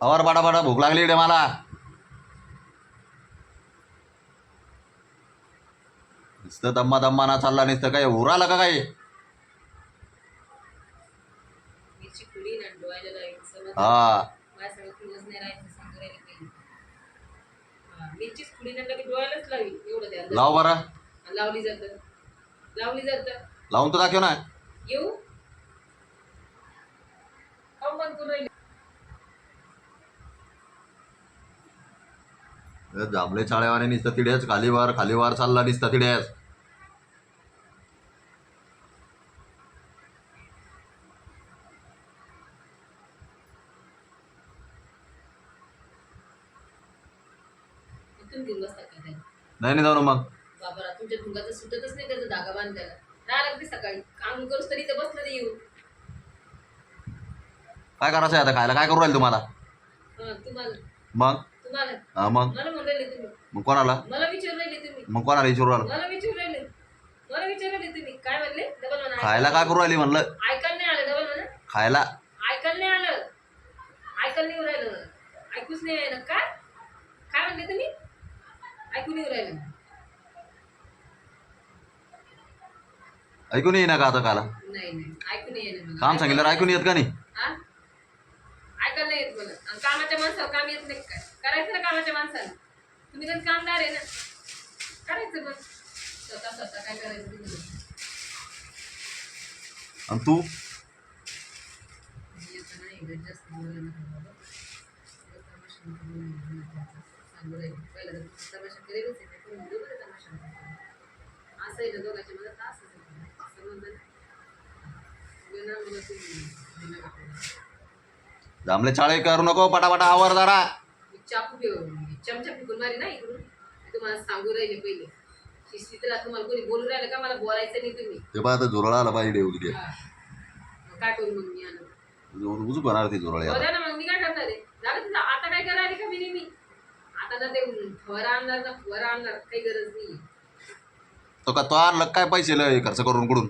आवर बाडा बाडा भूक लागली इकडे मला. नुसतं दम्मा दम्मा ना चालला नुसतं काय उराला का काही. मिरची खुडी ना डोळ्याला लावायची समज. हा माझ्या सगळं क्लोज नाही राहायचं सांगू राहिले काही. मिरचीच खुडी ना लगे डोळ्यालाच लावी एवढं द्या. लाव बरं. लावली जातं. लावली जातं. लावून तर दाखव ना. येऊ खाऊ पण करू राहिले. जांभळे चाळ्यावाने नुसतं तिड्याच खालीवार खालीवार चालला नुसतं तिड्याच. इथून घेऊन बसतात का त्याला? नाही जाऊ ना मग. बाबा तुमच्या ढुंगाचं सुटतच नाही त्याचा धागा बांधायला. राहा लागते सकाळी काम करूच तरी तर बसलं नाही येऊ. काय करायचं आहे आता खायला काय करू राहील तुम्हाला. तुम्हाला मग तुम्हाला हा मग मला म्हणून राहिले तुम्ही. मग कोणाला मला विचारू राहिले तुम्ही. मग कोणाला विचारू राहिलं. मला विचारू राहिले. मला विचारू राहिले तुम्ही काय म्हणले डबल म्हणा. खायला काय करू राहिली म्हणलं. ऐकायला नाही आलं डबल म्हणा. खायला ऐकायला नाही आलं. ऐकायला नाही राहिलं. ऐकूच नाही राहिलं काय काय म्हणले तुम्ही. ऐकू नाही राहिलं. ऐकून येईना का आता काला. नाही नाही ऐकू नाही येणार मला. काम सांगितलं ऐकून येत का नाही. हा? ऐकायला नाही येत मला. आणि कामाच्या माणसाला काम येत नाही काय करायचं ना कामाच्या माणसाला. तुम्ही तर कामदार आहे ना करायचं मग स्वतः स्वतः काय करायचं तुम्ही. आणि तू मी आता नाही जास्त बोलायला नको बाबा. तमाशा नको बोलू. सांगू राहिले पहिला तर तमाशा करेलच आहे पण व्हिडिओ मध्ये तमाशा नको. असं आहे ना दोघांच्या मला तर असंच आहे समजलं ना मला तुम्ही जांभळे चाळे करू नको पटापटा आवर जरा. चाकू चमचा फिकून मारी ना इकडून. मी तुम्हाला सांगू राहिले पहिले शिस्तीत राहा. तुम्हाला कोणी बोलू राहिलं का मला बोलायचं नाही तुम्ही. ते पण आता झुरळा आला पाहिजे देऊ घे. मग काय करू मग मी आणून उजू करणार ती झुरळे आता. बघा ना मग मी काय करणार आहे झालं तुझं आता काय करायला का मी आता ना ते फवारा आणणार ना फवारा आणणार काही गरज नाही. तो का तो आणलं काय पैसे लय खर्च करून कुठून.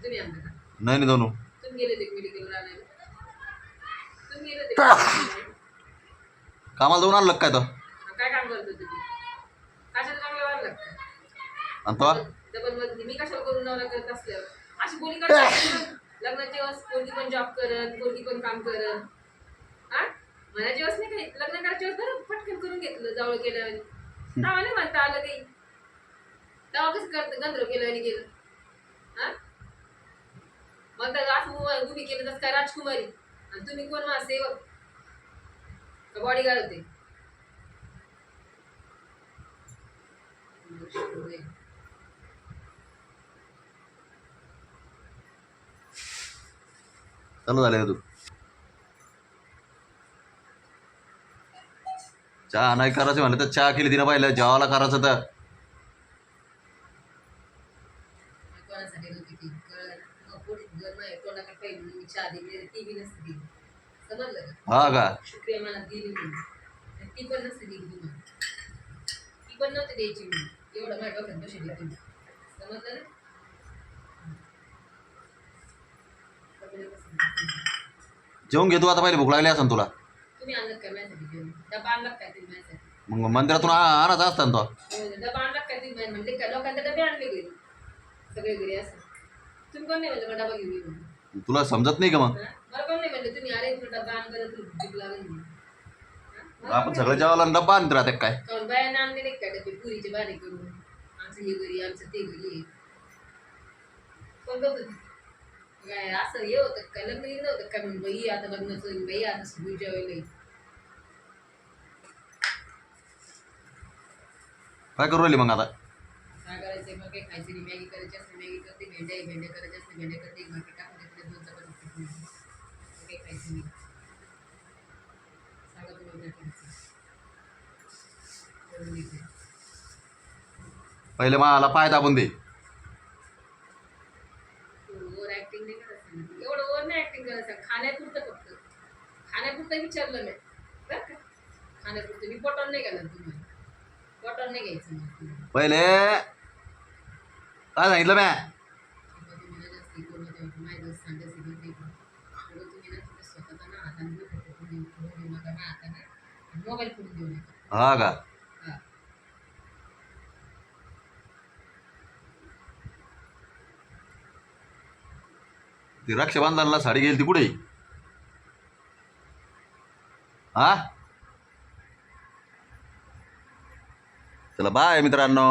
तुम्ही आणता का नाही जाऊ तुम्ही गेले ते मेडिकलवर आणायला. तुम्ही गेले ते कामाला जाऊन आणलं काय तो. काय काम करतो तुम्ही कशाला चांगलं वाढ लागतं. आणि तो डबल मध्ये मी कशाला करून नवरा करत असल्यावर अशी बोली करत लग्नाच्या दिवस पोरगी पण जॉब करत पोरगी पण काम करत. हा मला दिवस नाही काही लग्न करायच्या वेळेस बरं पटकन करून घेतलं जवळ केलं तेव्हा नाही म्हणता आलं काही. तेव्हा कसं करत गंधर्व केलं आणि गेलं. हा मग असं उभी केलं तसं काय राजकुमारी आणि तुम्ही कोण माझा सेवक का बॉडीगार्ड होते. चालू झाले तू. चहा नाही करायचं म्हणलं तर चहा केली तिनं पाहिलं जेवायला करायचं तर. कोणासाठी नव्हती ती तोंडाकडे पाहिजे मी चहा दिली ती बी नसते दिली समजलं का. हा का शुक्रिया मला दिली म्हणून ती पण नसते दिली तुम्हाला. ती पण नव्हती द्यायची मी एवढं माझ्या डोक्यात बसली तुम्ही समजलं ना. जेवून घेतो आता पहिले भूक लागली असेल तुला. तुम्ही आणलं काय माझ्यासाठी जेवण डबा आणला काय तुम्ही माझ्यासाठी. मग मंदिरातून आणायचं असतं तो. डबा आणला काय तुम्ही म्हणजे काय लोकांचे डबे आणले घरी सगळे घरी असं. तुम्ही कोण नाही म्हणलं डबा घेऊन येऊन. तुला समजत नाही का मग. मला कोण नाही म्हणलं तुम्ही अरे तुला डबा आण करत भूक लागली. आपण सगळं जेवायला डब्बा आणत राहते काय. काऊन बायानं आणलेले काय डबे पुरीचे बारे करून आमचं हे घरी आमचं ते घरी कोण करत होती काय असं हे होतं काय लग्न गेलं होतं काय म्हणून बाई आता लग्नाचं बाई आता सगळी जेवायला. काय करू राहिली मग आता. काय करायचं मग काही खायचं नाही. मॅगी करायची असते मॅगी करते भेंड्या करायच्या असते भेंड्या करते भाकरी टाकून देते 2 चपाती काही खायचं नाही. सांगा तुम्ही काय करायचं. पहिले मला पाय दाबून दे. ओव्हर ऍक्टिंग नाही करायचं एवढं ओव्हर नाही ऍक्टिंग करायचं. खाण्यापुरतं फक्त खाण्यापुरतं विचारलं मी बरं का. खाण्यापुरतं मी पटवून नाही घालत तुम्हाला पटवून नाही घ्यायचं. पहिले काय सांगितलं म्या. जास्त माझ्या सांगायचं तुम्ही ना स्वतःचा ना हाताने देऊ नका ना आता ना मोबाईल फोडून देऊ नका हा का हा. ती रक्षाबंधनला साडी गेली ती कुठे हा चला बाय मित्रांनो.